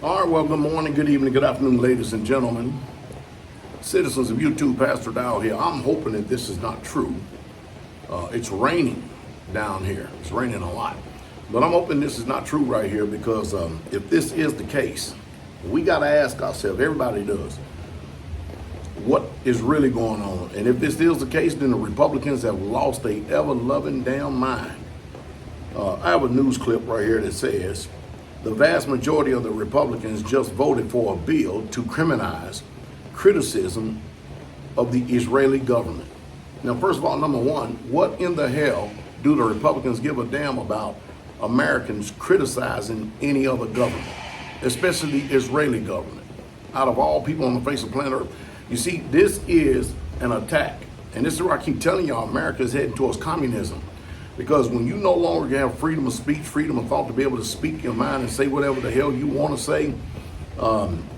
All right, well, good morning, good evening, good afternoon, ladies and gentlemen. Citizens of YouTube, Pastor Dow here. I'm hoping that this is not true. It's raining down here. It's raining a lot. But I'm hoping this is not true right here because if this is the case, we got to ask ourselves, everybody does, what is really going on? And if this is the case, then the Republicans have lost their ever-loving damn mind. I have a news clip right here that says, the vast majority of the Republicans just voted for a bill to criminalize criticism of the Israeli government. Now, first of all, number one, what in the hell do the Republicans give a damn about Americans criticizing any other government, especially the Israeli government? Out of all people on the face of planet Earth. You see, this is an attack. And this is where I keep telling y'all, America is heading towards communism. Because when you no longer have freedom of speech, freedom of thought to be able to speak your mind and say whatever the hell you want to say,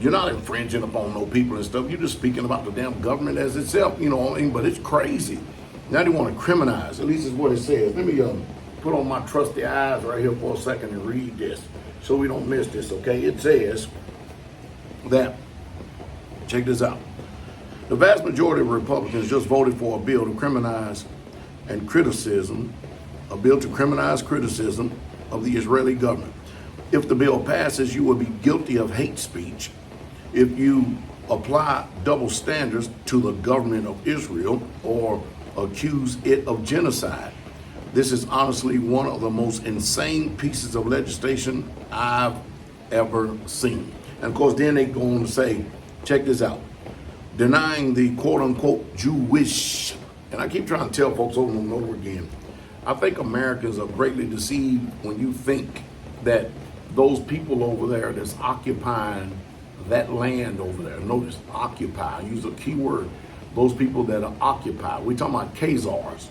you're not infringing upon no people and stuff. You're just speaking about the damn government as itself, you know what I mean? But it's crazy. Now they want to criminalize, at least is what it says. Let me put on my trusty eyes right here for a second and read this so we don't miss this, okay? It says that, check this out. The vast majority of Republicans just voted for a bill to criminalize criticism of the Israeli government. If the bill passes, you will be guilty of hate speech if you apply double standards to the government of Israel or accuse it of genocide. This is honestly one of the most insane pieces of legislation I've ever seen. And of course, then they go on to say, check this out, denying the quote-unquote Jewish, and I keep trying to tell folks over and over again, I think Americans are greatly deceived when you think that those people over there that's occupying that land over there, notice occupy, use a key word, those people that are occupied. We're talking about Khazars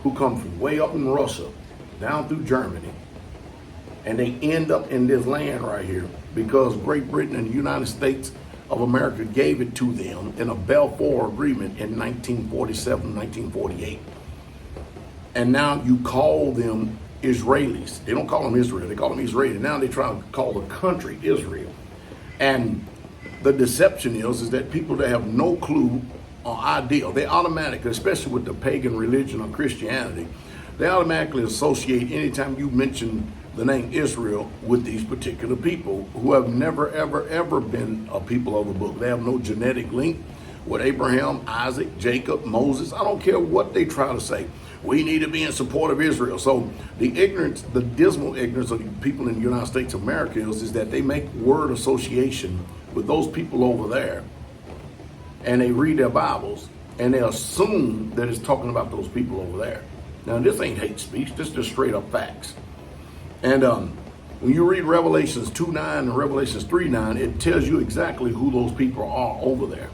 who come from way up in Russia, down through Germany, and they end up in this land right here because Great Britain and the United States of America gave it to them in a Balfour Agreement in 1947, 1948. And now you call them Israelis. They don't call them Israel, they call them Israeli. Now they try to call the country Israel. And the deception is that people that have no clue or idea, they automatically, especially with the pagan religion or Christianity, they automatically associate anytime you mention the name Israel with these particular people who have never, ever, ever been a people of the book. They have no genetic link with Abraham, Isaac, Jacob, Moses. I don't care what they try to say. We need to be in support of Israel. So the ignorance, the dismal ignorance of the people in the United States of America is that they make word association with those people over there, and they read their Bibles, and they assume that it's talking about those people over there. Now, this ain't hate speech. This is just straight up facts. And when you read Revelations 2:9 and Revelations 3:9, it tells you exactly who those people are over there.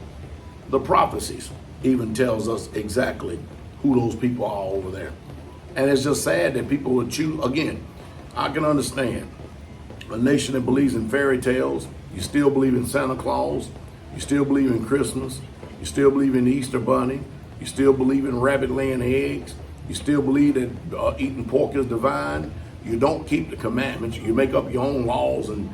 The prophecies even tells us exactly who those people are over there. And it's just sad that people would choose. Again, I can understand a nation that believes in fairy tales. You still believe in Santa Claus. You still believe in Christmas. You still believe in the Easter Bunny. You still believe in rabbit laying eggs. You still believe that eating pork is divine. You don't keep the commandments. You make up your own laws and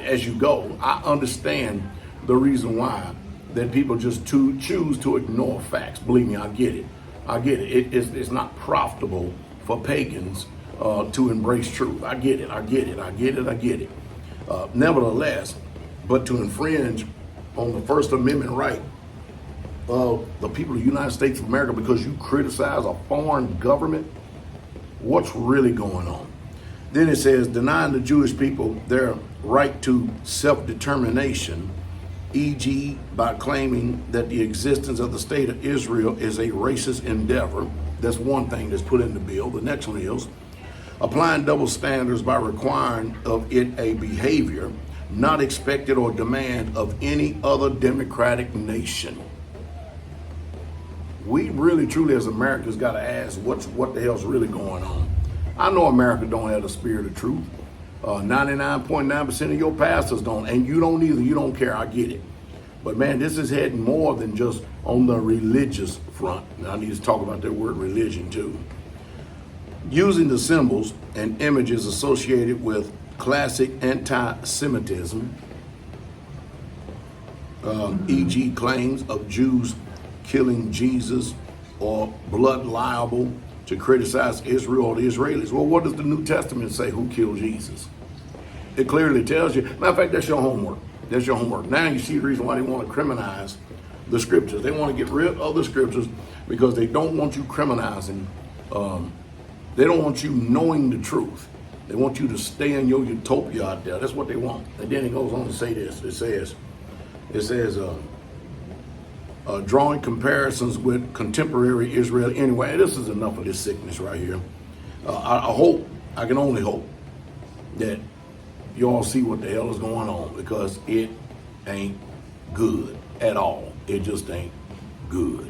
as you go. I understand the reason why that people just choose to ignore facts. Believe me, I get it. I get it. It's not profitable for pagans to embrace truth. I get it. Nevertheless, but to infringe on the First Amendment right of the people of the United States of America because you criticize a foreign government, what's really going on? Then it says, denying the Jewish people their right to self-determination, e.g. by claiming that the existence of the state of Israel is a racist endeavor. That's one thing that's put in the bill. The next one is applying double standards by requiring of it a behavior not expected or demand of any other democratic nation. We really, truly, as Americans, got to ask what the hell's really going on. I know America don't have the spirit of truth. 99.9% of your pastors don't, and you don't either. You don't care. I get it. But man, this is heading more than just on the religious front. Now, I need to talk about that word religion too. Using the symbols and images associated with classic anti-Semitism, e.g. claims of Jews killing Jesus or blood liable to criticize Israel or the Israelis. Well, what does the New Testament say who killed Jesus? It clearly tells you. Matter of fact, that's your homework. That's your homework. Now you see the reason why they want to criminalize the scriptures. They want to get rid of the scriptures because they don't want you criminalizing. They don't want you knowing the truth. They want you to stay in your utopia out there. That's what they want. And then it goes on to say this. It says, drawing comparisons with contemporary Israel. Anyway, this is enough of this sickness right here. I can only hope that you all see what the hell is going on, because it ain't good at all. It just ain't good.